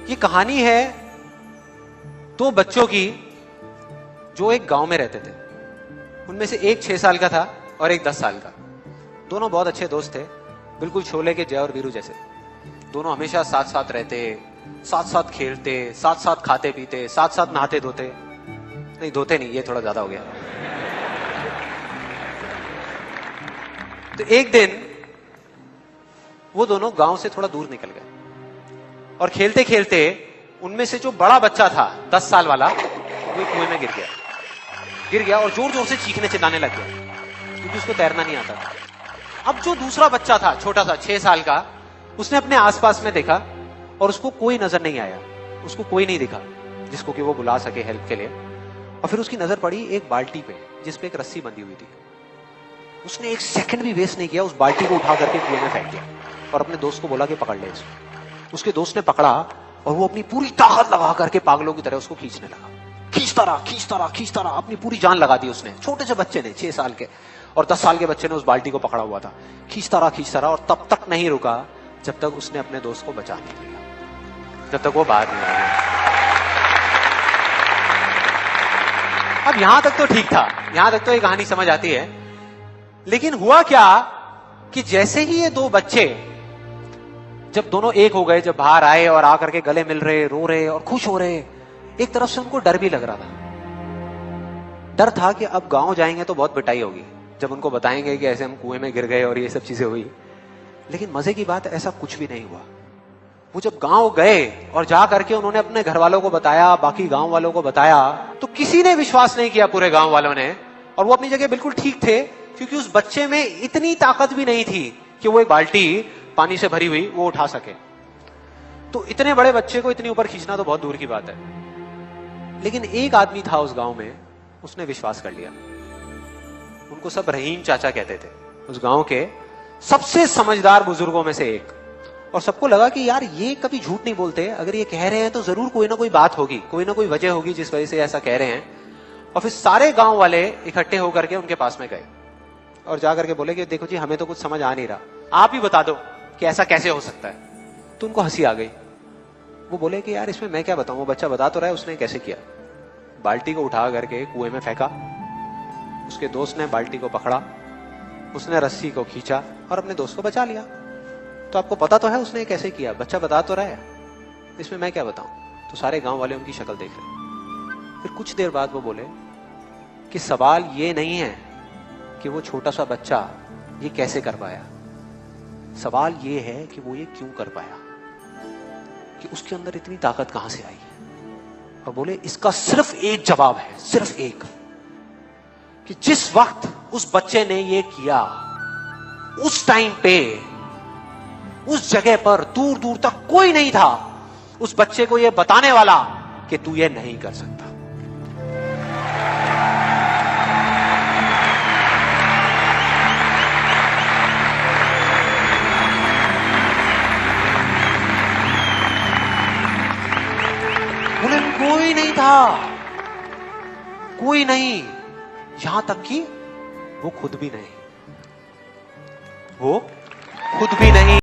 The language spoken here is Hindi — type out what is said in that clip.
ये कहानी है दो बच्चों की जो एक गांव में रहते थे। उनमें से एक 6 साल का था और एक 10 साल का। दोनों बहुत अच्छे दोस्त थे, बिल्कुल शोले के जय और वीरू जैसे। दोनों हमेशा साथ साथ रहते, साथ साथ खेलते, साथ साथ खाते पीते, साथ साथ नहाते धोते। नहीं धोते नहीं, ये थोड़ा ज्यादा हो गया। तो एक दिन वो दोनों गांव से थोड़ा दूर निकल गए और खेलते खेलते उनमें से जो बड़ा बच्चा था 10 साल वाला, वो कुएं में गिर गया और जोर जोर से चीखने चिल्लाने लग गया क्योंकि उसको तैरना नहीं आता था। अब जो दूसरा बच्चा था छोटा सा 6 साल का, उसने अपने आसपास में देखा और उसको कोई नजर नहीं आया, उसको कोई नहीं दिखा जिसको कि वो बुला सके हेल्प के लिए। और फिर उसकी नजर पड़ी एक बाल्टी पे जिसपे एक रस्सी बंधी हुई थी। उसने एक सेकंड भी वेस्ट नहीं किया, उस बाल्टी को उठा करके कुएं में फेंक दिया और अपने दोस्त को बोला कि पकड़ ले इसको। उसके दोस्त ने पकड़ा और वो अपनी पूरी ताकत लगा करके पागलों की तरह उसको खींचने लगा। खींचता रहा, अपनी पूरी जान लगा दी उसने। छोटे से बच्चे ने, 6 साल के और 10 साल के बच्चे ने उस बाल्टी को पकड़ा हुआ था। खींचता रहा और तब तक नहीं रुका जब तक उसने अपने दोस्त को बचा नहीं लिया, जब तक वो बाहर नहीं आया। अब यहां तक तो ठीक था, यहां तक तो ये कहानी समझ आती है। लेकिन हुआ क्या कि जैसे ही ये दो बच्चे जब दोनों एक हो गए, जब बाहर आए और आकर के गले मिल रहे, रो रहे और खुश हो रहे, एक तरफ से उनको डर भी लग रहा था। डर था कि अब गांव जाएंगे तो बहुत पिटाई होगी जब उनको बताएंगे कि ऐसे हम कुएं में गिर गए और ये सब चीजें हुई। लेकिन मजे की बात, ऐसा कुछ भी नहीं हुआ। वो जब गांव गए और जा करके उन्होंने अपने घर वालों को बताया, बाकी गांव वालों को बताया, तो किसी ने विश्वास नहीं किया, पूरे गांव वालों ने। और वो अपनी जगह बिल्कुल ठीक थे क्योंकि उस बच्चे में इतनी ताकत भी नहीं थी कि वो एक बाल्टी पानी से भरी हुई वो उठा सके। तो इतने बड़े बच्चे को इतनी ऊपर खींचना तो बहुत दूर की बात है। लेकिन एक आदमी था उस गांव में, उसने विश्वास कर लिया। उनको सब रहीम चाचा कहते थे, उस गांव के सबसे समझदार बुजुर्गों में से एक। और सबको लगा कि यार ये कभी झूठ नहीं बोलते, अगर ये कह रहे हैं तो जरूर कोई ना कोई बात होगी, कोई ना कोई वजह होगी जिस वजह से ऐसा कह रहे हैं। और फिर सारे गांव वाले इकट्ठे होकर के उनके पास में गए और जाकर के बोले कि देखो जी, हमें तो कुछ समझ आ नहीं रहा, आप ही बता दो कि ऐसा कैसे हो सकता है। तो उनको हंसी आ गई। वो बोले कि यार इसमें मैं क्या बताऊं, वो बच्चा बता तो रहा है उसने कैसे किया। बाल्टी को उठा करके कुएं में फेंका, उसके दोस्त ने बाल्टी को पकड़ा, उसने रस्सी को खींचा और अपने दोस्त को बचा लिया। तो आपको पता तो है उसने कैसे किया, बच्चा बता तो रहा है, इसमें मैं क्या बताऊं। तो सारे गांव वाले उनकी शक्ल देख रहे। फिर कुछ देर बाद वो बोले कि सवाल ये नहीं है कि वो छोटा सा बच्चा ये कैसे कर पाया, सवाल ये है कि वो ये क्यों कर पाया, कि उसके अंदर इतनी ताकत कहां से आई। और बोले इसका सिर्फ एक जवाब है, सिर्फ एक, कि जिस वक्त उस बच्चे ने ये किया, उस टाइम पे उस जगह पर दूर दूर तक कोई नहीं था उस बच्चे को ये बताने वाला कि तू ये नहीं कर सकता। बोले कोई नहीं था, कोई नहीं, यहां तक कि वो खुद भी नहीं, वो खुद भी नहीं।